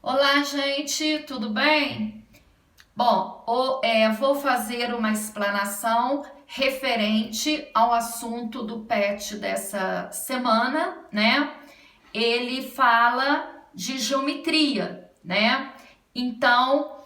Olá, gente, tudo bem? Bom, vou fazer uma explanação referente ao assunto do PET dessa semana, né? Ele fala de geometria, né? Então,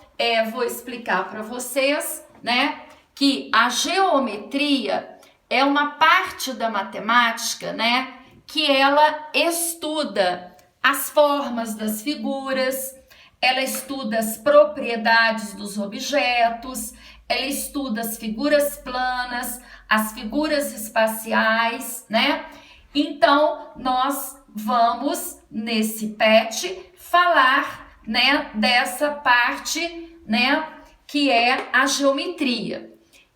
vou explicar para vocês, né, que a geometria é uma parte da matemática, né, que ela estuda as formas das figuras, ela estuda as propriedades dos objetos, ela estuda as figuras planas, as figuras espaciais, né? Então, nós vamos, nesse PET, falar, né, dessa parte, né, que é a geometria.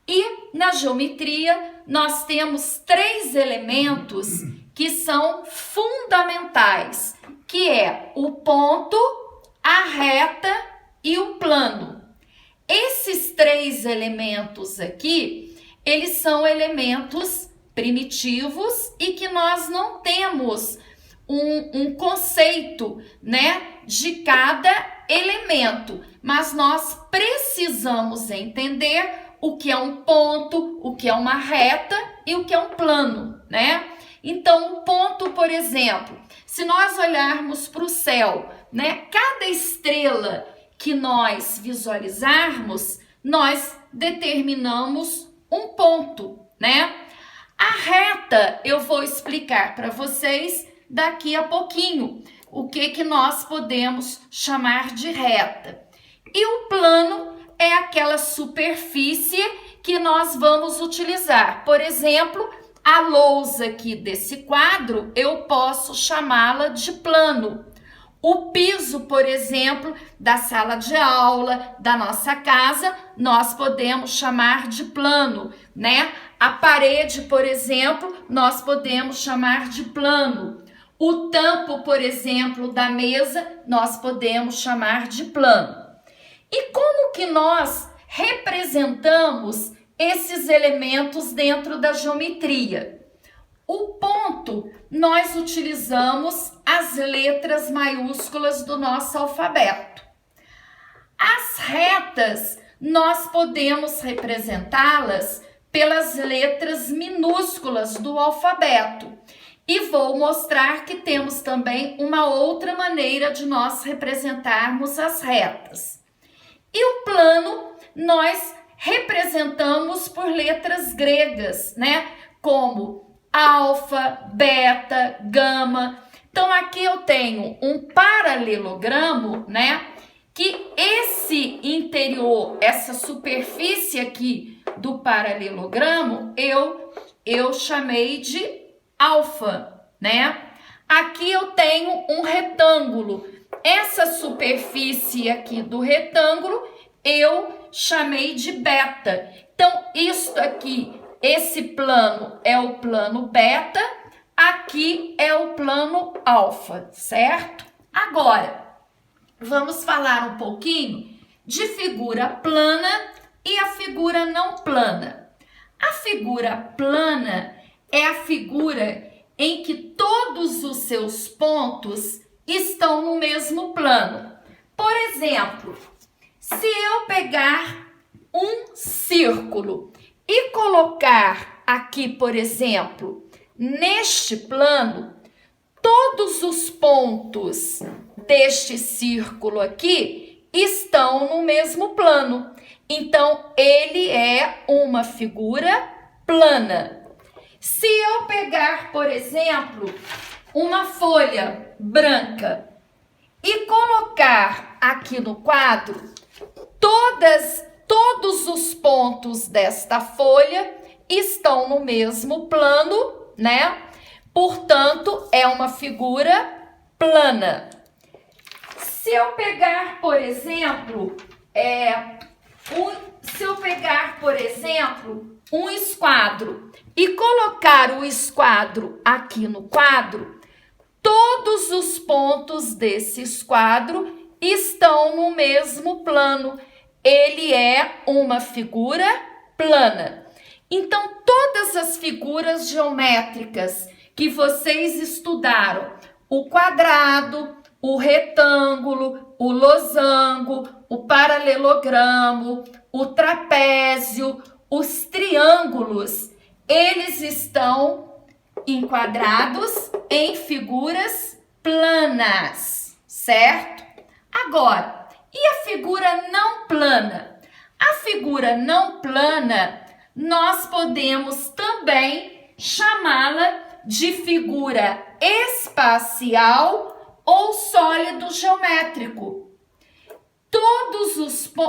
E na geometria, nós temos três elementos que são fundamentais, que é o ponto, a reta e o plano. Esses três elementos aqui, eles são elementos primitivos e que nós não temos um conceito, né, de cada elemento, mas nós precisamos entender o que é um ponto, o que é uma reta e o que é um plano, né? Então, o ponto, por exemplo, se nós olharmos para o céu, né, cada estrela que nós visualizarmos, nós determinamos um ponto, né? A reta eu vou explicar para vocês daqui a pouquinho o que nós podemos chamar de reta. E o plano é aquela superfície que nós vamos utilizar. Por exemplo, a lousa aqui desse quadro, eu posso chamá-la de plano. O piso, por exemplo, da sala de aula, da nossa casa, nós podemos chamar de plano, né? A parede, por exemplo, nós podemos chamar de plano. O tampo, por exemplo, da mesa, nós podemos chamar de plano. E como que nós representamos esses elementos dentro da geometria? O ponto, nós utilizamos as letras maiúsculas do nosso alfabeto. As retas, nós podemos representá-las pelas letras minúsculas do alfabeto. E vou mostrar que temos também uma outra maneira de nós representarmos as retas. E o plano, nós representamos por letras gregas, né? Como alfa, beta, gama. Então, aqui eu tenho um paralelogramo, né? Que esse interior, essa superfície aqui do paralelogramo, eu chamei de alfa, né? Aqui eu tenho um retângulo. Essa superfície aqui do retângulo, eu chamei de beta. Então, isso aqui, esse plano é o plano beta, aqui é o plano alfa, certo? Agora, vamos falar um pouquinho de figura plana e a figura não plana. A figura plana é a figura em que todos os seus pontos estão no mesmo plano. Por exemplo, se eu pegar um círculo e colocar aqui, por exemplo, neste plano, todos os pontos deste círculo aqui estão no mesmo plano. Então, ele é uma figura plana. Se eu pegar, por exemplo, uma folha branca e colocar aqui no quadro, todos os pontos desta folha estão no mesmo plano, né? Portanto, é uma figura plana. Se eu pegar, por exemplo, um esquadro e colocar o esquadro aqui no quadro, todos os pontos desse esquadro estão no mesmo plano. Ele é uma figura plana. Então, todas as figuras geométricas que vocês estudaram, o quadrado, o retângulo, o losango, o paralelogramo, o trapézio, os triângulos, eles estão enquadrados em figuras planas, certo? Agora, e a figura não plana? A figura não plana, nós podemos também chamá-la de figura espacial ou sólido geométrico.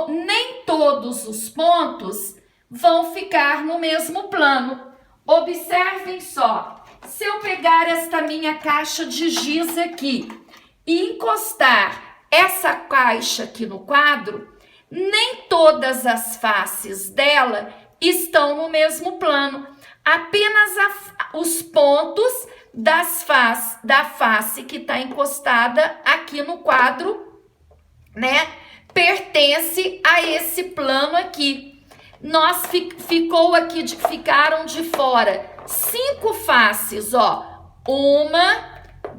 Nem todos os pontos vão ficar no mesmo plano. Observem só, se eu pegar esta minha caixa de giz aqui e encostar essa caixa aqui no quadro, nem todas as faces dela estão no mesmo plano. Apenas os pontos da face que está encostada aqui no quadro, né, pertence a esse plano aqui. Ficaram de fora 5 faces, ó. 1,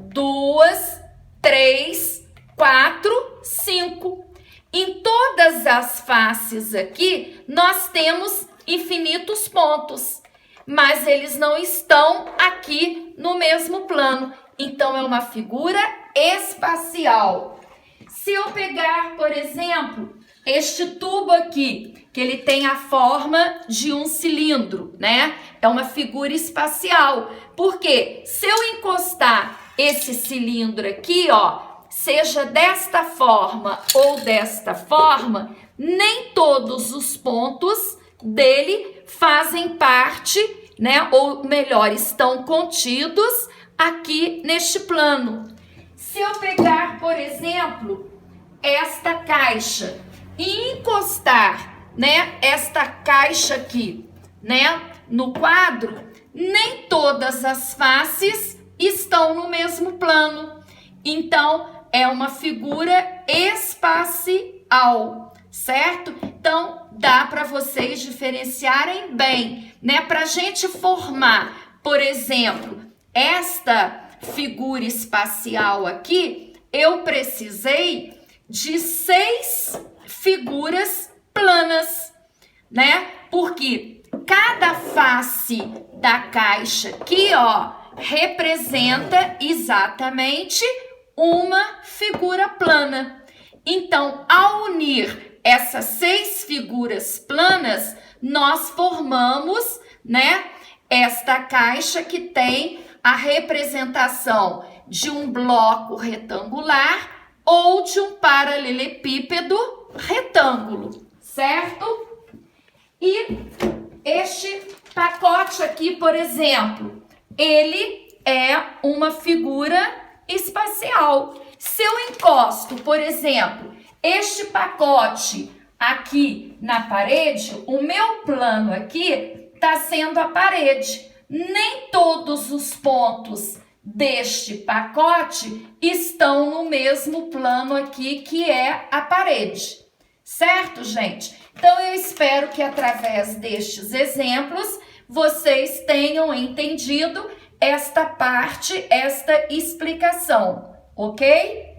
2, 3, 4, 5. Em todas as faces aqui, nós temos infinitos pontos, mas eles não estão aqui no mesmo plano. Então, é uma figura espacial. Se eu pegar, por exemplo, este tubo aqui, que ele tem a forma de um cilindro, né? É uma figura espacial. Porque se eu encostar esse cilindro aqui, ó, seja desta forma ou desta forma, nem todos os pontos dele fazem parte, né? Ou melhor, estão contidos aqui neste plano. Se eu pegar, por exemplo, esta caixa e encostar, né, esta caixa aqui, né, no quadro, nem todas as faces estão no mesmo plano. Então, é uma figura espacial, certo? Então, dá para vocês diferenciarem bem, né? Para a gente formar, por exemplo, esta figura espacial aqui, eu precisei de 6 figuras planas, né? Porque cada face da caixa aqui, ó, representa exatamente uma figura plana. Então, ao unir essas 6 figuras planas, nós formamos, né, esta caixa que tem a representação de um bloco retangular ou de um paralelepípedo retângulo, certo? E este pacote aqui, por exemplo, ele é uma figura espacial. Se eu encosto, por exemplo, este pacote aqui na parede, o meu plano aqui está sendo a parede. Nem todos os pontos deste pacote estão no mesmo plano aqui, que é a parede. Certo, gente? Então, eu espero que através destes exemplos, vocês tenham entendido esta parte, esta explicação, ok?